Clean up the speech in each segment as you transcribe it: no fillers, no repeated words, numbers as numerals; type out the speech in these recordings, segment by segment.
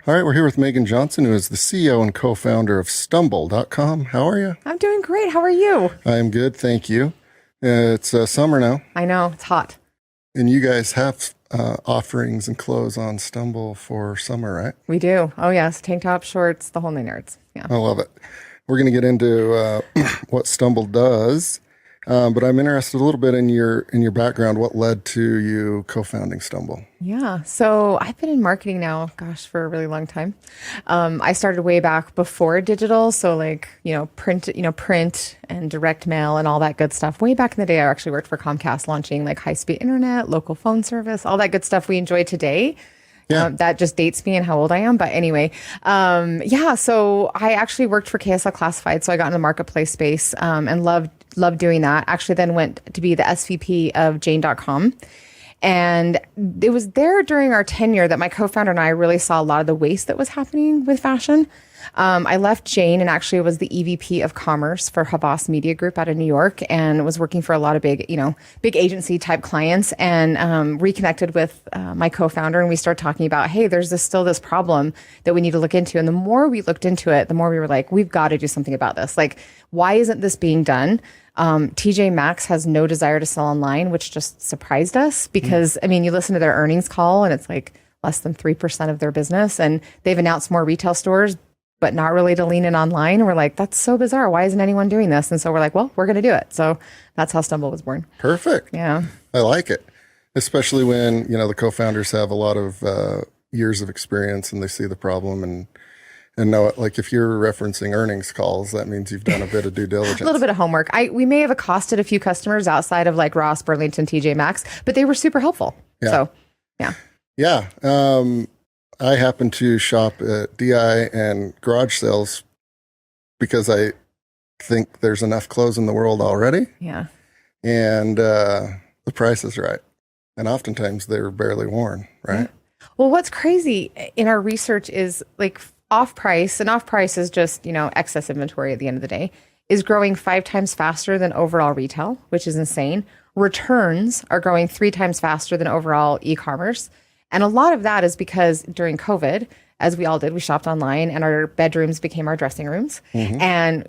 All right, we're here with Meagen Johnson, who is the CEO and co-founder of Stumbl.com. How are you? I'm doing great. How are you? I'm good, thank you. It's summer now. I know, it's hot. And you guys have offerings and clothes on Stumbl for summer, right? We do. Oh, yes. Tank tops, shorts, the whole nine yards. Yeah. I love it. We're going to get into what Stumbl does, but I'm interested a little bit in your background. What led to you co-founding Stumbl? Yeah. So I've been in marketing now, gosh, for a really long time. I started way back before digital. So print and direct mail and all that good stuff. Way back in the day, I actually worked for Comcast launching like high-speed internet, local phone service, all that good stuff we enjoy today. Yeah. That just dates me and how old I am. But anyway, so I actually worked for KSL Classified. So I got in the marketplace space and loved doing that. Actually then went to be the SVP of Jane.com. And it was there during our tenure that my co-founder and I really saw a lot of the waste that was happening with fashion. I left Jane and actually was the EVP of commerce for Havas Media Group out of New York and was working for a lot of big agency type clients and reconnected with my co-founder. And we started talking about, hey, there's still this problem that we need to look into. And the more we looked into it, the more we were like, we've got to do something about this. Like, why isn't this being done? TJ Maxx has no desire to sell online, which just surprised us because, you listen to their earnings call and it's like less than 3% of their business. And they've announced more retail stores, but not really to lean in online. And we're like, that's so bizarre. Why isn't anyone doing this? And so we're like, well, we're going to do it. So that's how Stumbl was born. Perfect. Yeah. I like it. Especially when, the co-founders have a lot of years of experience and they see the problem and know it. Like if you're referencing earnings calls, that means you've done a bit of due diligence. A little bit of homework. We may have accosted a few customers outside of like Ross, Burlington, TJ Maxx, but they were super helpful. Yeah. So, yeah. Yeah. I happen to shop at DI and garage sales because I think there's enough clothes in the world already. Yeah. And the price is right. And oftentimes they're barely worn, right? Yeah. Well, what's crazy in our research is like off price, and off price is just, excess inventory at the end of the day, is growing 5 times faster than overall retail, which is insane. Returns are growing 3 times faster than overall e-commerce. And a lot of that is because during COVID, as we all did, we shopped online and our bedrooms became our dressing rooms. Mm-hmm. And,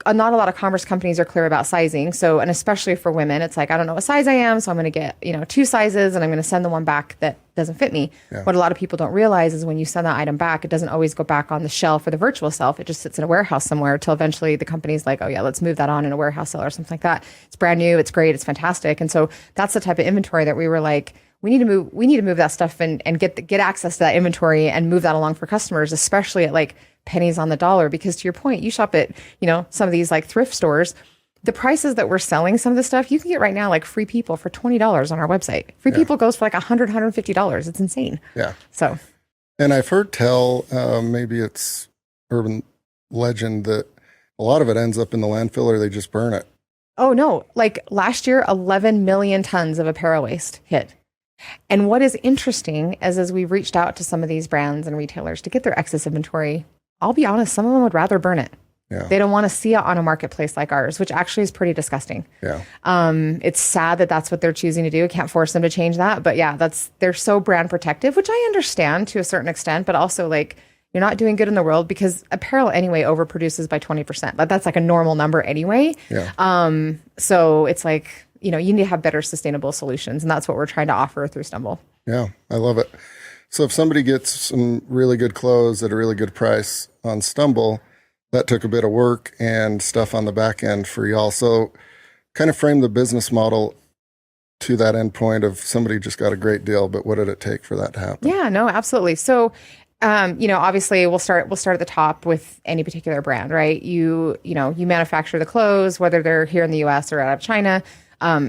not a lot of commerce companies are clear about sizing. So, and especially for women, it's like, I don't know what size I am. So I'm going to get, 2 sizes and I'm going to send the one back that doesn't fit me. Yeah. What a lot of people don't realize is when you send that item back, it doesn't always go back on the shelf or the virtual shelf. It just sits in a warehouse somewhere until eventually the company's like, oh yeah, let's move that on in a warehouse sale or something like that. It's brand new. It's great. It's fantastic. And so that's the type of inventory that we were like, we need to move that stuff and get access to that inventory and move that along for customers, especially at like pennies on the dollar. Because to your point, you shop at, some of these like thrift stores, the prices that we're selling some of the stuff, you can get right now like Free People for $20 on our website. Free People goes for like $100, $150. It's insane. Yeah. So. And I've heard tell, maybe it's urban legend that a lot of it ends up in the landfill or they just burn it. Oh no. Like last year, 11 million tons of apparel waste hit. And what is interesting is as we've reached out to some of these brands and retailers to get their excess inventory, I'll be honest, some of them would rather burn it. Yeah. They don't want to see it on a marketplace like ours, which actually is pretty disgusting. Yeah. It's sad that that's what they're choosing to do. Can't force them to change that. But yeah, they're so brand protective, which I understand to a certain extent, but also like you're not doing good in the world because apparel anyway overproduces by 20%. That's like a normal number anyway. Yeah. So it's like, you need to have better sustainable solutions. And that's what we're trying to offer through Stumbl. Yeah, I love it. So if somebody gets some really good clothes at a really good price on Stumbl, that took a bit of work and stuff on the back end for y'all. So kind of frame the business model to that end point of somebody just got a great deal, but what did it take for that to happen? Yeah, no, absolutely. So obviously we'll start at the top with any particular brand, right? You manufacture the clothes, whether they're here in the US or out of China.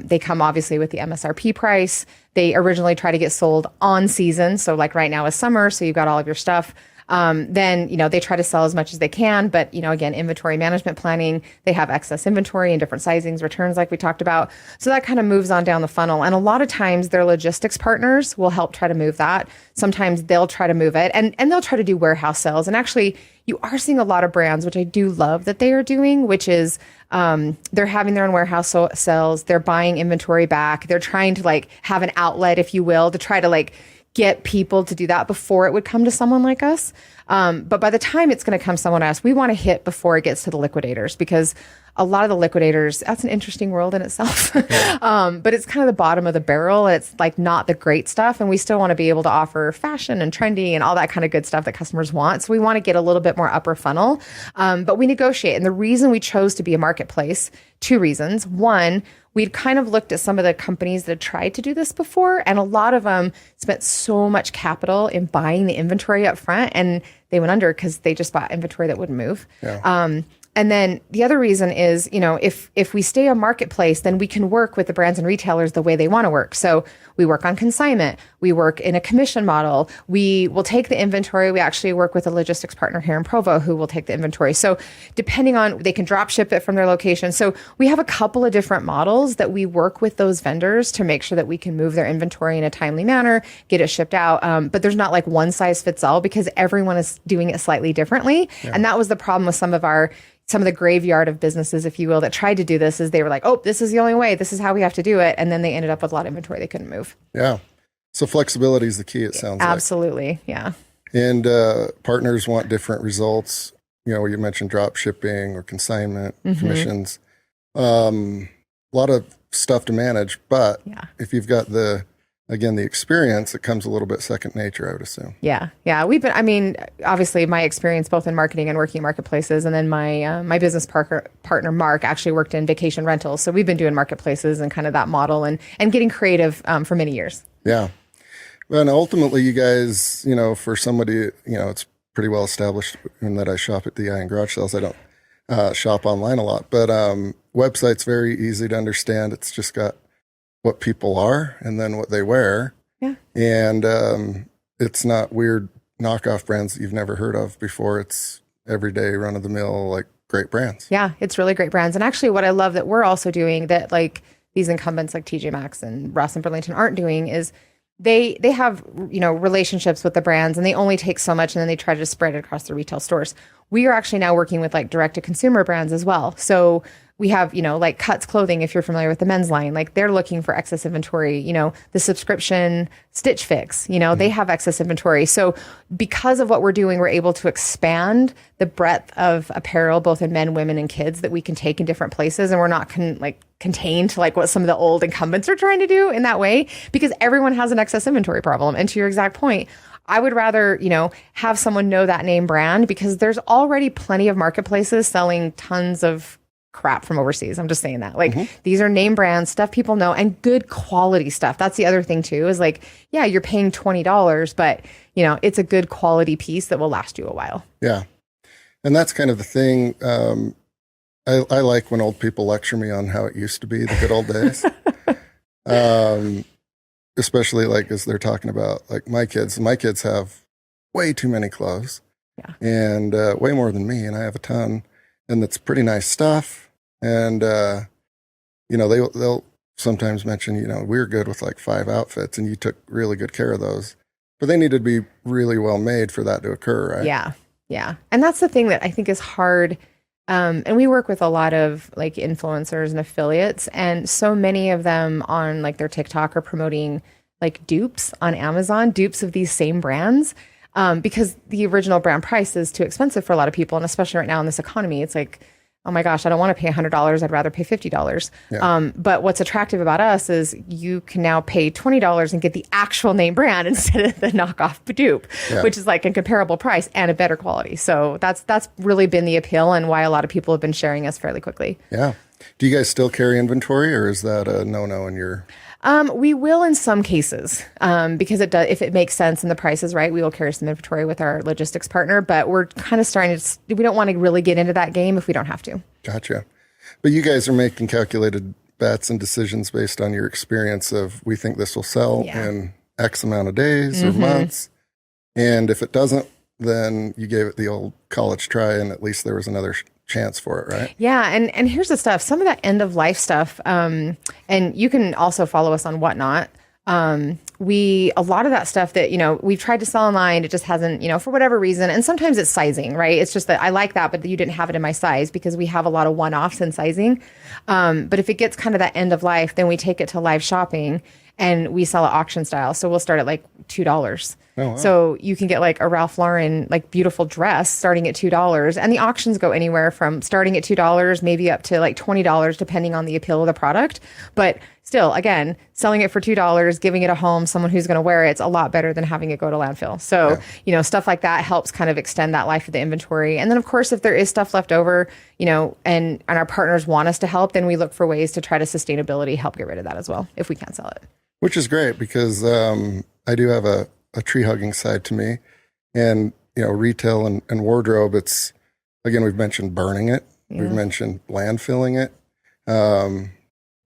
They come obviously with the MSRP price. They originally try to get sold on season. So like right now is summer. So you've got all of your stuff. Then, they try to sell as much as they can, but, again, inventory management planning, they have excess inventory in different sizings, returns like we talked about. So that kind of moves on down the funnel. And a lot of times their logistics partners will help try to move that. Sometimes they'll try to move it and they'll try to do warehouse sales. And actually you are seeing a lot of brands, which I do love that they are doing, which is, they're having their own warehouse sales. They're buying inventory back. They're trying to like have an outlet, if you will, to try to like get people to do that before it would come to someone like us. But by the time it's going to come someone else, we want to hit before it gets to the liquidators, because a lot of the liquidators, that's an interesting world in itself. But it's kind of the bottom of the barrel. It's like not the great stuff. And we still want to be able to offer fashion and trendy and all that kind of good stuff that customers want. So we want to get a little bit more upper funnel. But we negotiate. And the reason we chose to be a marketplace, two reasons. One, we'd kind of looked at some of the companies that had tried to do this before, and a lot of them spent so much capital in buying the inventory up front, and they went under because they just bought inventory that wouldn't move. Yeah. And then the other reason is, if we stay a marketplace, then we can work with the brands and retailers the way they want to work. So we work on consignment. We work in a commission model. We will take the inventory. We actually work with a logistics partner here in Provo who will take the inventory. So depending on, they can drop ship it from their location. So we have a couple of different models that we work with those vendors to make sure that we can move their inventory in a timely manner, get it shipped out. But there's not like one size fits all, because everyone is doing it slightly differently. Yeah. And that was the problem with some of the graveyard of businesses, if you will, that tried to do this, is they were like, oh, this is the only way. This is how we have to do it. And then they ended up with a lot of inventory they couldn't move. Yeah. So flexibility is the key, it sounds Absolutely. Yeah. And partners want different results. You mentioned drop shipping or consignment, commissions. A lot of stuff to manage. But if you've got the experience, it comes a little bit second nature, I would assume. Yeah. Obviously my experience both in marketing and working in marketplaces, and then my business partner, Mark, actually worked in vacation rentals. So we've been doing marketplaces and kind of that model and getting creative for many years. Yeah. Well, and ultimately you guys, for somebody, it's pretty well established in that I shop at DI and garage sales. I don't shop online a lot, but website's very easy to understand. It's just got what people are and then what they wear. Yeah. And it's not weird knockoff brands that you've never heard of before. It's everyday run of the mill, like great brands. Yeah, it's really great brands. And actually what I love that we're also doing that like these incumbents like TJ Maxx and Ross and Burlington aren't doing is they have, relationships with the brands, and they only take so much and then they try to spread it across the retail stores. We are actually now working with like direct to consumer brands as well. So we have, like Cuts Clothing, if you're familiar with the men's line, like they're looking for excess inventory, the subscription Stitch Fix, they have excess inventory. So because of what we're doing, we're able to expand the breadth of apparel, both in men, women, and kids, that we can take in different places. And we're not contained to like what some of the old incumbents are trying to do in that way, because everyone has an excess inventory problem. And to your exact point, I would rather, have someone know that name brand, because there's already plenty of marketplaces selling tons of crap from overseas. I'm just saying that. These are name brands, stuff people know, and good quality stuff. That's the other thing too, is like, yeah, you're paying $20, but it's a good quality piece that will last you a while. Yeah. And that's kind of the thing. I like when old people lecture me on how it used to be, the good old days. Especially like as they're talking about like my kids have way too many clothes. Yeah. And way more than me. And I have a ton. And it's pretty nice stuff. And, they'll sometimes mention, we're good with like 5 outfits and you took really good care of those. But they need to be really well made for that to occur, right? Yeah. Yeah. And that's the thing that I think is hard. And we work with a lot of like influencers and affiliates, and so many of them on like their TikTok are promoting like dupes on Amazon, dupes of these same brands. Because the original brand price is too expensive for a lot of people. And especially right now in this economy, it's like, oh my gosh, I don't want to pay $100. I'd rather pay $50. Yeah. But what's attractive about us is you can now pay $20 and get the actual name brand instead of the knockoff dupe, which is like a comparable price and a better quality. So that's really been the appeal and why a lot of people have been sharing us fairly quickly. Yeah. Do you guys still carry inventory, or is that a no-no in your... We will in some cases, because it does, if it makes sense and the price is right, we will carry some inventory with our logistics partner, but we're kind of starting to, we don't want to really get into that game if we don't have to. Gotcha. But you guys are making calculated bets and decisions based on your experience of, we think this will sell in X amount of days or months. And if it doesn't, then you gave it the old college try and at least there was another chance for it, right? Yeah. And here's the stuff, some of that end of life stuff, and you can also follow us on Whatnot. A lot of that stuff that, we've tried to sell online, it just hasn't, for whatever reason. And sometimes it's sizing, right? It's just that I like that, but you didn't have it in my size, because we have a lot of one-offs in sizing. But if it gets kind of that end of life, then we take it to live shopping. and we sell it auction style. So we'll start at like $2. Oh, wow. So you can get like a Ralph Lauren, like beautiful dress starting at $2. And the auctions go anywhere from starting at $2, maybe up to like $20, depending on the appeal of the product. But still, again, selling it for $2, giving it a home, someone who's going to wear it, it's a lot better than having it go to landfill. So, stuff like that helps kind of extend that life of the inventory. And then, of course, if there is stuff left over, and our partners want us to help, then we look for ways to try to sustainability help get rid of that as well, if we can't sell it. Which is great because I do have a tree hugging side to me, and retail and wardrobe. It's again, we've mentioned burning it, we've mentioned landfilling it,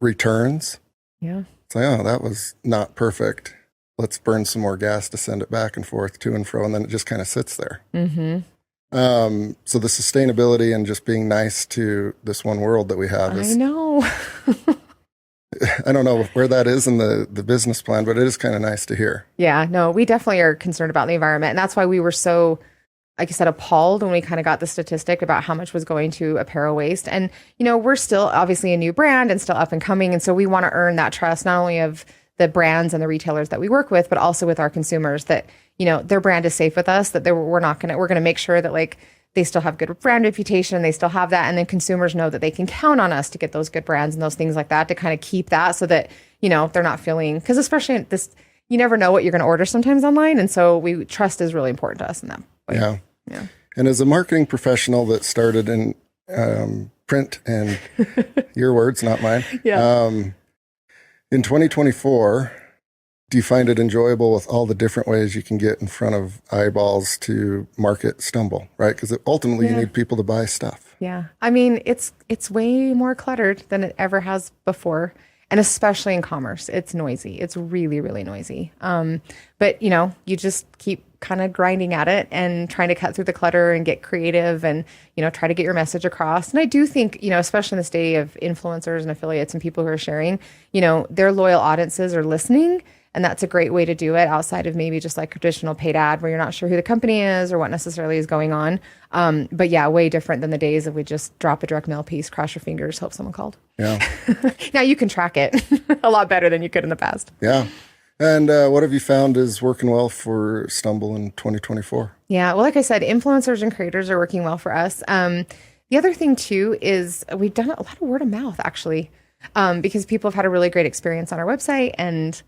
returns. Yeah, it's like, oh, that was not perfect. Let's burn some more gas to send it back and forth to and fro, and then it just kind of sits there. Mm-hmm. So the sustainability and just being nice to this one world that we have is. I know. I don't know where that is in the business plan, but it is kind of nice to hear. Yeah, no, we definitely are concerned about the environment. And that's why we were so, like I said, appalled when we kind of got the statistic about how much was going to apparel waste. And, we're still obviously a new brand and still up and coming. And so we want to earn that trust, not only of the brands and the retailers that we work with, but also with our consumers that, their brand is safe with us, that we're going to make sure that like, they still have good brand reputation. They still have that. And then consumers know that they can count on us to get those good brands and those things like that to kind of keep that so that, they're not feeling, because especially this, you never know what you're going to order sometimes online. And so trust is really important to us in that way. Yeah. And as a marketing professional that started in print and your words, not mine. Yeah. In 2024, do you find it enjoyable with all the different ways you can get in front of eyeballs to market Stumbl, right? Because ultimately you need people to buy stuff. Yeah. I mean, it's way more cluttered than it ever has before. And especially in commerce, it's noisy. It's really, really noisy. But, you just keep kind of grinding at it and trying to cut through the clutter and get creative and, try to get your message across. And I do think, especially in this day of influencers and affiliates and people who are sharing, their loyal audiences are listening. And that's a great way to do it outside of maybe just like traditional paid ad where you're not sure who the company is or what necessarily is going on. But yeah, way different than the days of we just drop a direct mail piece, cross your fingers, hope someone called. Yeah. Now you can track it a lot better than you could in the past. Yeah. And what have you found is working well for Stumbl in 2024? Yeah. Well, like I said, influencers and creators are working well for us. The other thing too is we've done a lot of word of mouth actually, because people have had a really great experience on our website and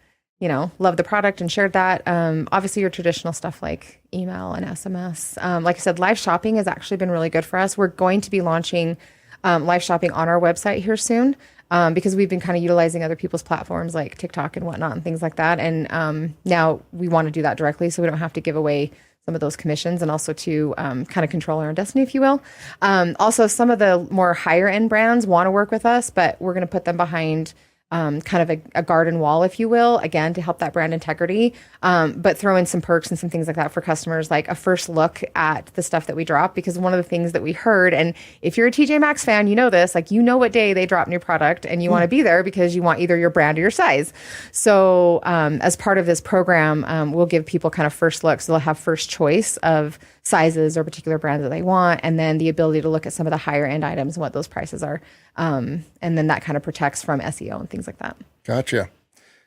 love the product and shared that. Obviously your traditional stuff like email and SMS. Like I said, live shopping has actually been really good for us. We're going to be launching live shopping on our website here soon, because we've been kind of utilizing other people's platforms like TikTok and whatnot and things like that. And now we want to do that directly so we don't have to give away some of those commissions and also to kind of control our own destiny, if you will. Also, some of the more higher end brands want to work with us, but we're going to put them behind kind of a garden wall, if you will, again, to help that brand integrity, but throw in some perks and some things like that for customers, like a first look at the stuff that we drop. Because one of the things that we heard, and if you're a TJ Maxx fan, you know this, like, what day they drop new product and you want to be there because you want either your brand or your size. So as part of this program, we'll give people kind of first looks. So they'll have first choice of sizes or particular brands that they want, and then the ability to look at some of the higher end items and what those prices are. And then that kind of protects from SEO and things like that. Gotcha.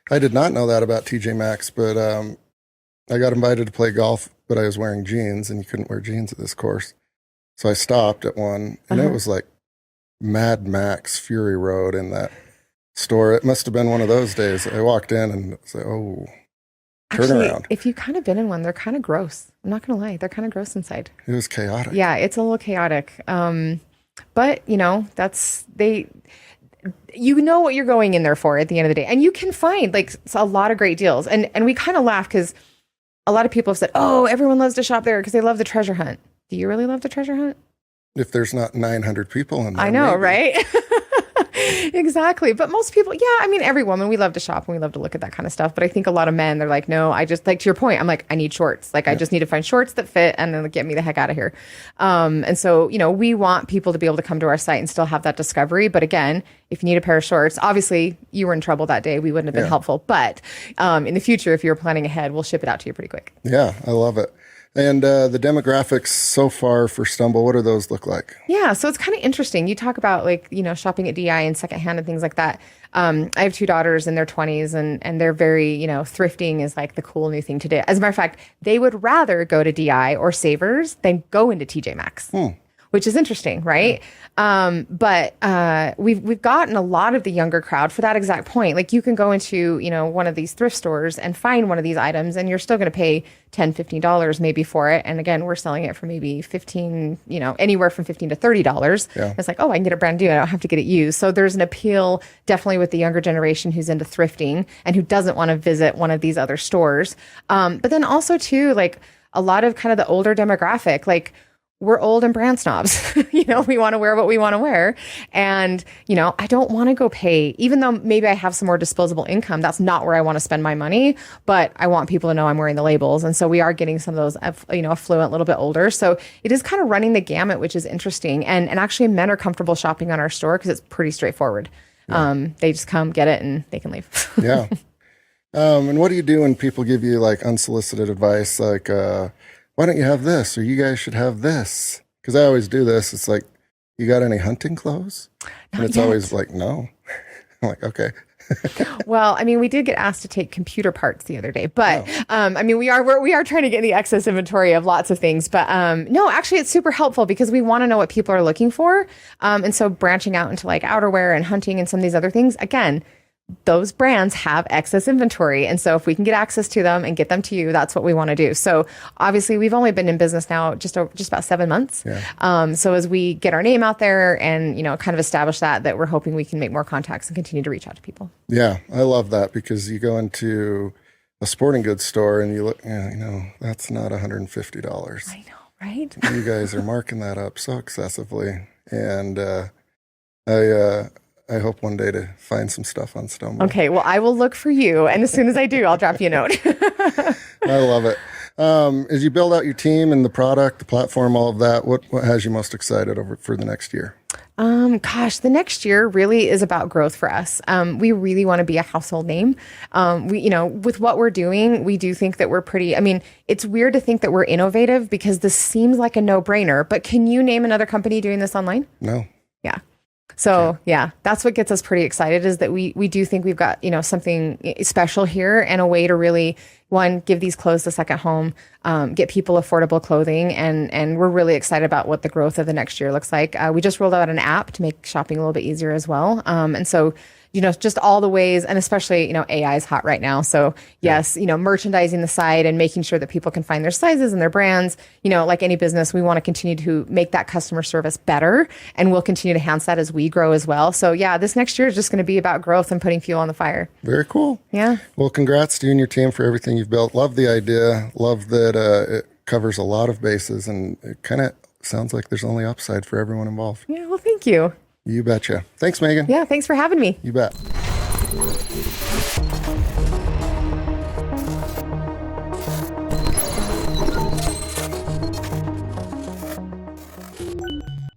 I did not know that about TJ Maxx, but I got invited to play golf, but I was wearing jeans and you couldn't wear jeans at this course. So I stopped at one and it was like Mad Max Fury Road in that store. It must have been one of those days. I walked in and was like, oh, turn around. If you've kind of been in one, they're kind of gross. I'm not going to lie. They're kind of gross inside. It was chaotic. Yeah, it's a little chaotic. But you know what you're going in there for at the end of the day. And you can find like a lot of great deals. And we kind of laugh because a lot of people have said, oh, everyone loves to shop there because they love the treasure hunt. Do you really love the treasure hunt? If there's not 900 people in there. I know, maybe. Right? Exactly. But most people, I mean, every woman, we love to shop and we love to look at that kind of stuff. But I think a lot of men, they're like, no, I just, like, to your point, I'm like, I need shorts. Like, I just need to find shorts that fit and then get me the heck out of here. And so, we want people to be able to come to our site and still have that discovery. But again, if you need a pair of shorts, obviously you were in trouble that day. We wouldn't have been helpful. But in the future, if you're planning ahead, we'll ship it out to you pretty quick. Yeah, I love it. And the demographics so far for Stumbl, what do those look like? Yeah, so it's kind of interesting. You talk about like, shopping at DI and secondhand and things like that. I have two daughters in their 20s, and they're very, thrifting is like the cool new thing to do. As a matter of fact, they would rather go to DI or Savers than go into TJ Maxx. Which is interesting, right? But we've gotten a lot of the younger crowd for that exact point. Like you can go into, one of these thrift stores and find one of these items and you're still going to pay $10, $15 maybe for it. And again, we're selling it for maybe 15, anywhere from $15 to $30. Yeah. It's like, oh, I can get it brand new. I don't have to get it used. So there's an appeal definitely with the younger generation who's into thrifting and who doesn't want to visit one of these other stores. But then also too, like a lot of kind of the older demographic, like we're old and brand snobs. We want to wear what we want to wear. And, I don't want to go pay, even though maybe I have some more disposable income, that's not where I want to spend my money, but I want people to know I'm wearing the labels. And so we are getting some of those, affluent, a little bit older. So it is kind of running the gamut, which is interesting. And actually men are comfortable shopping on our store because it's pretty straightforward. Yeah. They just come, get it, and they can leave. Yeah. And what do you do when people give you like unsolicited advice? Like, why don't you have this? Or you guys should have this. Because I always do this. It's like, you got any hunting clothes? And it's always like, no. I'm like, okay. Well, we did get asked to take computer parts the other day, but we are trying to get the excess inventory of lots of things. But no, actually, it's super helpful because we want to know what people are looking for. And so branching out into like outerwear and hunting and some of these other things, again, those brands have excess inventory. And so if we can get access to them and get them to you, that's what we want to do. So obviously we've only been in business now just about 7 months. Yeah. So as we get our name out there and, kind of establish that we're hoping we can make more contacts and continue to reach out to people. Yeah. I love that because you go into a sporting goods store and you look, that's not $150. I know, right? You guys are marking that up so excessively. And, I hope one day to find some stuff on Stumbl. Okay, well, I will look for you, and as soon as I do, I'll drop you a note. I love it. As you build out your team and the product, the platform, all of that, what has you most excited for the next year? The next year really is about growth for us. We really want to be a household name. With what we're doing, we do think that we're pretty, it's weird to think that we're innovative because this seems like a no-brainer, but can you name another company doing this online? No. Yeah. So yeah, that's what gets us pretty excited is that we do think we've got, something special here and a way to really, one, give these clothes a second home, get people affordable clothing. And we're really excited about what the growth of the next year looks like. We just rolled out an app to make shopping a little bit easier as well. And so, just all the ways, and especially, AI is hot right now. So yes, merchandising the site and making sure that people can find their sizes and their brands, like any business, we want to continue to make that customer service better. And we'll continue to enhance that as we grow as well. So yeah, this next year is just going to be about growth and putting fuel on the fire. Very cool. Yeah. Well, congrats to you and your team for everything you've built. Love the idea. Love that it covers a lot of bases and it kind of sounds like there's only upside for everyone involved. Yeah. Well, thank you. You betcha. Thanks, Meagen. Yeah. Thanks for having me. You bet.